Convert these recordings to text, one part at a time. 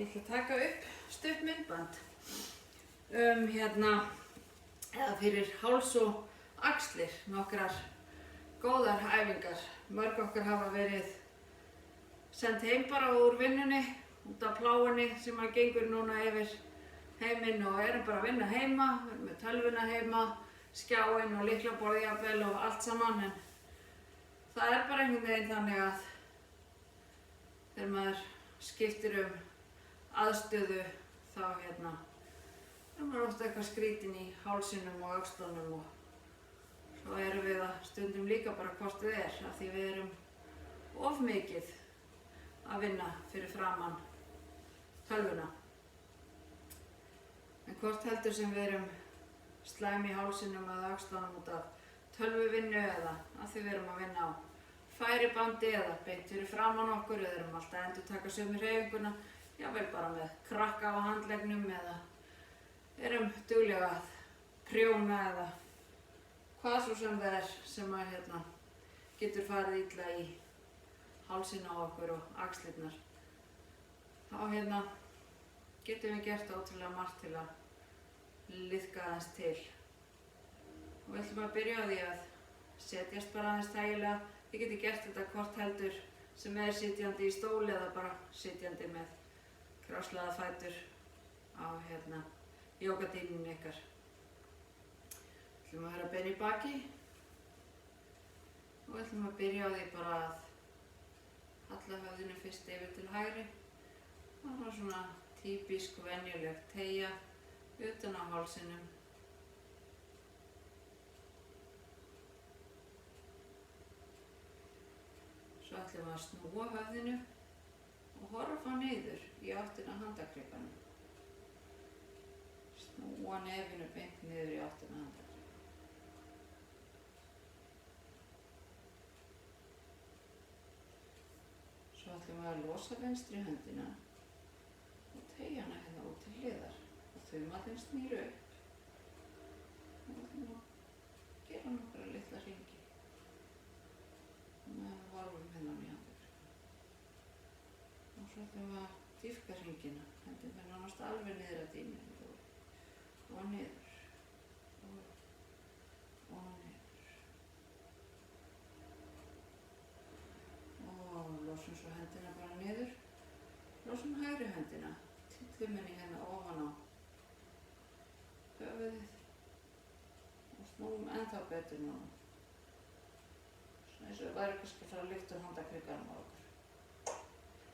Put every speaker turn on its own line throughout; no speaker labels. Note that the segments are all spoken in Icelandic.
Ég ætla að taka upp stutt myndband eða fyrir háls og axlir, nokkrar góðar æfingar. Mörg okkar hafa verið send heim bara úr vinnunni, út af plágunni sem að gengur núna yfir heiminn og erum bara að vinna heima, við erum með tölvuna heima, skjáinn og lyklaborð jafnvel og allt saman, en það er bara einhvern veginn þannig að þegar maður skiptir aðstöðu þá er maður ofta eitthvað skrítinn í hálsinum og öxlunum og svo erum við það stundum líka bara hvort við af því við erum of mikið að vinna fyrir framan tölvuna. En hvort heldur sem við erum slæm í hálsinum eða öxlunum út af tölvuvinnu eða af því við erum að vinna á færibandi eða beint fyrir framan okkur eða erum alltaf að endurtaka sömu hreyfinguna, jafnvel bara með krakka á handleggnum eða erum duglega að prjóna eða hvað svo sem það er sem að getur farið illa í hálsinn á okkur og axlirnar. Þá getum við gert ótrúlega margt til að liðka aðeins til. Og við ætlum að byrja á því að setjast bara aðeins þægilega. Þið getið gert þetta hvort heldur sem er sitjandi í stóli eða bara sitjandi með krosslagða fætur á jógadýnunni ykkar. Við ætlum að vera bein í baki og við ætlum að byrja á því bara að halla höfðinu fyrst yfir til hægri. Það var svona típisk venjuleg teygja utan á hálsinum. Svo ætlum við að snúa höfðinu og horfa niður í áttina að handakrikanum. Snúa nefinu beint niður í áttina að handakrikanum. Svo ætlum við að losa vinstri höndina og teygja hana út til hliðar og þuma þeim snýr upp. Og ætlum að gera nokkra litla hringi. Við horfum í handakrikanum. Og svo ætlum við að dýpka hringina. Hendin fer nánast alveg niður að dýnunni og niður og niður. Og losum svo hendina bara niður. Losum hægri hendina. Tyllum henni ofan á höfuðið og snúum ennþá betur núna. Eins og það væri kannski að fara að lyfta handakrikanum á okkur.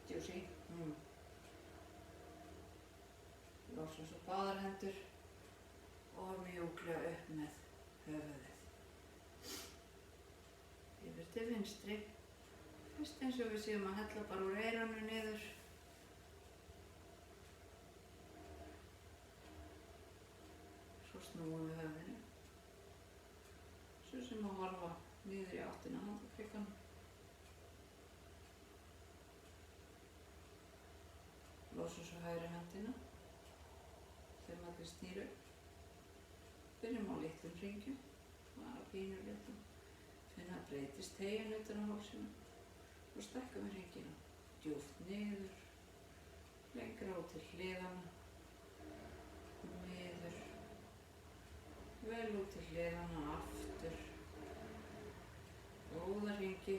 Juicy. Losum svo báðar hendur og mjúklega upp með höfuðið. Yfir til vinstri. Fyrst eins og við séum að hella bara úr eyranu niður. Svo snúum við höfðinu. Svo sem að horfa niður í áttina að handakrikanum. Losum svo hægri hendina. Þeim allir snýr upp. Byrjum á litlum hringjum. Bara pínu litlum. Finna að breytist teygjan utan á hálsinu. Og stækka með hringina. Djúpt niður. Lengra út til hliðana. Niður. Vel út til hliðana. Aftur. Góða hringi.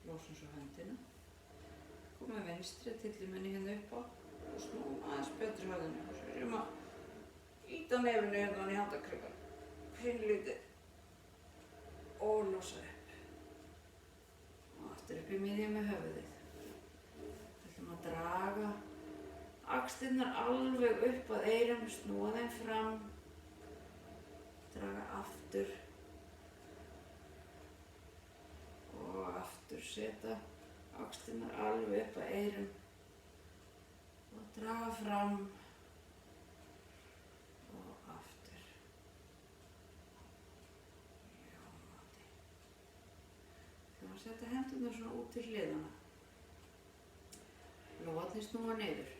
Losum svo höndina. Komum vinstri, tyllum henni upp á og snúum aðeins betur höfðinu. Og svo erum að ýta nefinu í handakrikanum. Pínlítið. Og losa upp. Og aftur upp í miðju með höfuðið. Við ætlum að draga axlirnar alveg upp að eyrum, snúa þeim fram. Draga aftur. Og aftur setja axlirnar alveg upp að eyrum og draga fram og aftur. Ljómandi. Þegar við setja hendurnar svona út til hliðana. Lófarnir snúa niður.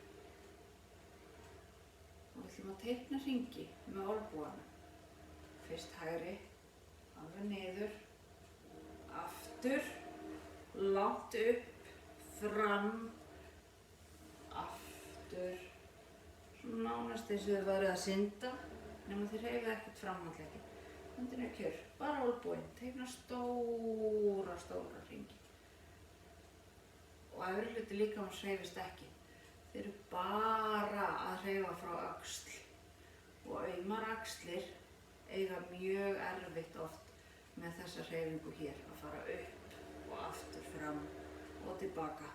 Og við ætlum að teikna hringi með olnbogana. Fyrst hægri, alveg niður, aftur langt upp, fram, aftur, svona nánast eins og þið værið að synda, nema þið hreyfið ekkert framhandleggi. Höndin kjör, bara olnboginn, teikna stóra hringi. Og efri hluti líkamans hreyfist ekki. Þið eru bara að hreyfa frá öxl. Og aumar axlir eiga mjög erfitt oft með þessa hreyfingu hér, að fara upp og aftur fram og tilbaka.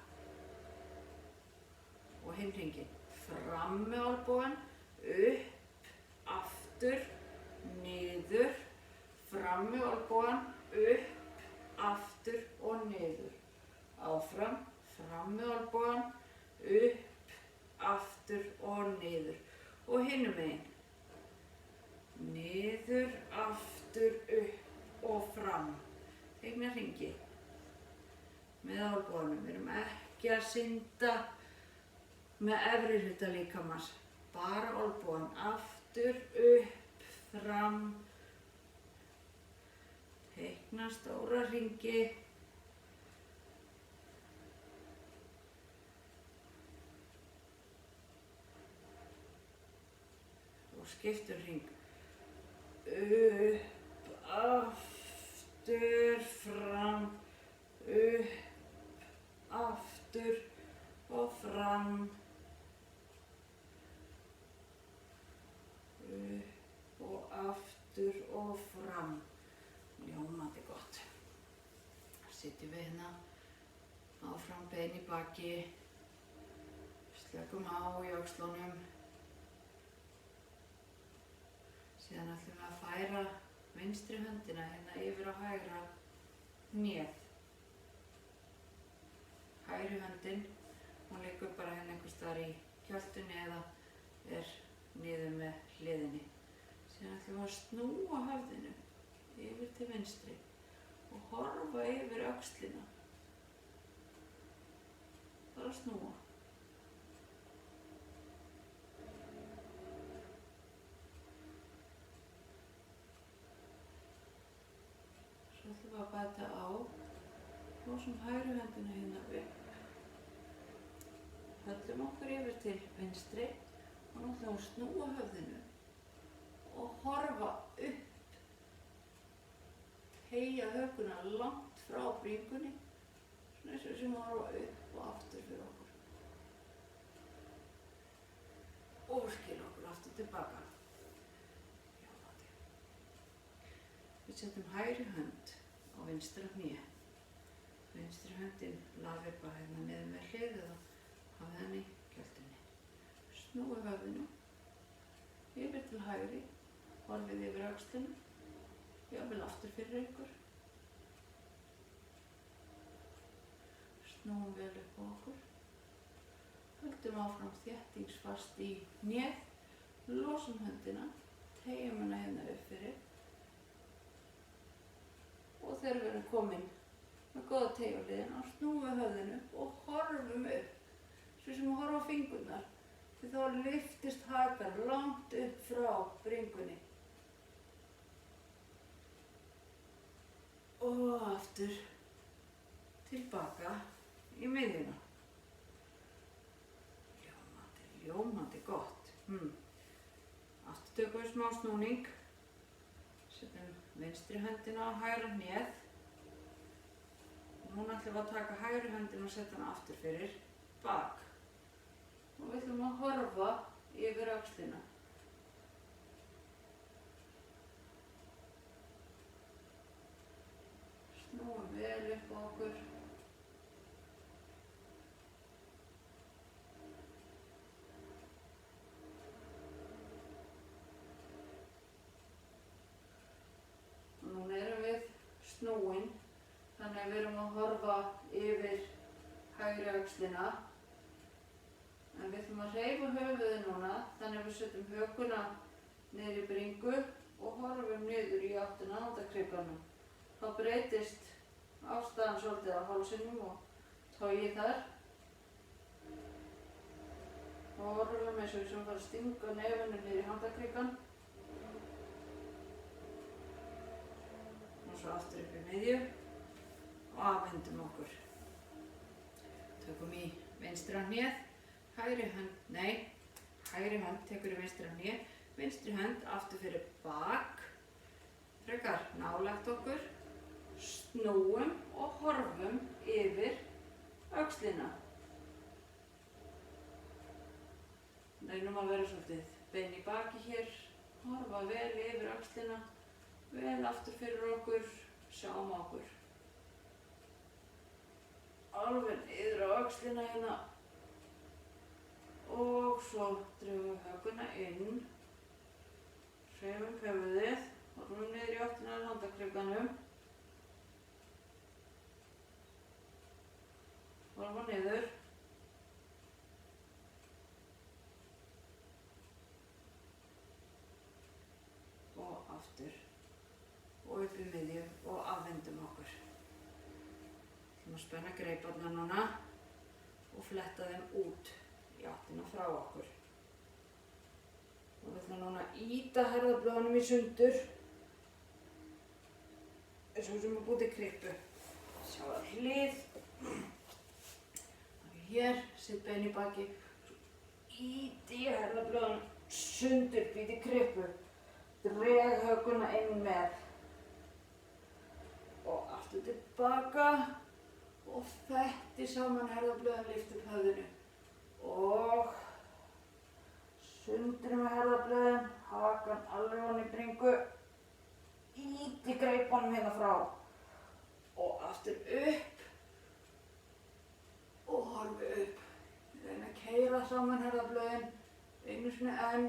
Og hinn hringinn, fram með olnbogann, upp, aftur, niður, fram með olnbogann, upp, aftur og niður. Áfram, fram með olnbogann, upp, aftur og niður. Og hinum megin. Niður, aftur, upp og fram. Teikna hringi með olnboganum. Við erum ekki að synda með efri hluta líkamans. Bara olnbogann. Aftur, upp, fram. Teikna stóra hringi. Og skiptum hring. Upp, aftur, fram, upp, aftur og fram. Upp og aftur og fram. Ljómandi gott. Sitjum við hérna, áfram bein í baki, slökum á í öxlunum. Síðan ætlum við að færa vinstri höndina hérna yfir á hægra hnéð. Hægri höndin, hún liggur bara hérna einhvers staðar í kjöltunni eða er niður með hliðinni. Síðan ætlum við að snúa höfðinu yfir til vinstri og horfa yfir öxlina. Bara snúa. Svo ætlum við að bæta á, losum hægri höndina hérna upp. Höllum okkur yfir til vinstri og nú ætlum við að snúa höfðinu og horfa upp. Heyja hökuna langt frá bringunni, svona eins og við séum að horfa upp og aftur fyrir okkur. Og skil okkur aftur tilbaka. Við setjum hægri hönd á vinstra hné. Vinstri höndin lafir bara hérna niður með hlið eða hafið hann í kjöltunni. Snúið höfðinu yfir til hægri, horfið yfir öxlina. Jafnvel aftur fyrir ykkur. Snúum vel upp á okkur. Höldum áfram þéttingsfast í hnéð. Losum höndina. Teygjum hana hérna upp fyrir. Og þegar við erum komin með góða teygju á hliðina, snúum við höfðinu og horfum upp. Svo sem að horfa á fingurnar. Því þá lyftist hakan langt upp frá bringunni. Og aftur tilbaka í miðjuna. Ljómandi gott. Aftur tökum við smá snúning. Setjum vinstri höndina á hægra hnéð. Og núna ætlum við að taka hægri höndina og setja hana aftur fyrir bak. Og við ætlum að horfa yfir öxlina. Snúum vel upp á okkur. Og núna erum við snúin, þannig að við erum að horfa yfir hægri öxlina. En við ætlum að hreyfa höfuðið núna, þannig að við setjum hökuna niður í bringu og horfum niður í áttina að handarkrikanum. Þá breytist ástæðan svolítið á hálsinum og togið þar. Horfum eins og við sem fara að stinga nefinu niður í handarkrikan. Og svo aftur upp í miðju. og afhendum okkur. Tökum í vinstra hnéð, hægri hönd tekur í vinstra hnéð, vinstri hönd aftur fyrir bak, frekar nálægt okkur, snúum og horfum yfir öxlina. Reynum að vera svolítið bein í baki hér, horfa vel yfir öxlina, vel aftur fyrir okkur, sjáum okkur. Alveg niður á öxlina hérna og svo drögum við hökuna inn, hreyfum höfuðið, horfum niður í áttina að handarkrikanum, horfa niður og aftur og upp í miðju og afhendum okkur. Við ætlum að spenna greiparnar núna og fletta þeim út í áttina frá okkur. Og við ætlum núna að ýta herðablöðunum í sundur eins og sem að búið til krippu. Sjá að hlið. Hér, sitt bein í baki, ýti ég herðablöðunum sundur, bý til krippu, dreg hökuna inn með og aftur tilbaka og fetti saman herðablöðin, lyfti upp höfðinu og sundri með herðablöðin, hakan alveg ofan í bringu, ýti greipunum hérna frá og aftur upp og horfi upp. Reyna að keyra saman herðablöðin, einu sinni enn.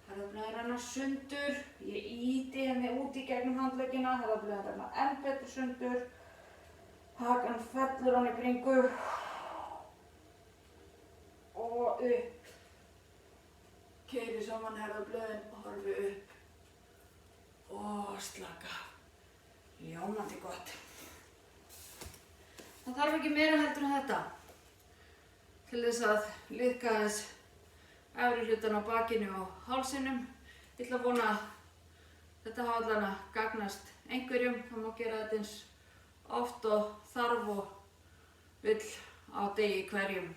Herðablöðin renna sundur, ég ýti henni út í gegnum handleggina, herðablöðin renna enn betur sundur, hakan fellur hann í bringu og upp. Keyri saman herðablöðin og horfi upp og slaka. Ljómandi gott. Það þarf ekki meira heldur en þetta til þess að liðka aðeins efri hlutan á bakinu og hálsinum. Ég ætla að vona að þetta hafi allan að gagnast einhverjum. Það má gera þetta eins oft og þarf og vill á degi hverjum.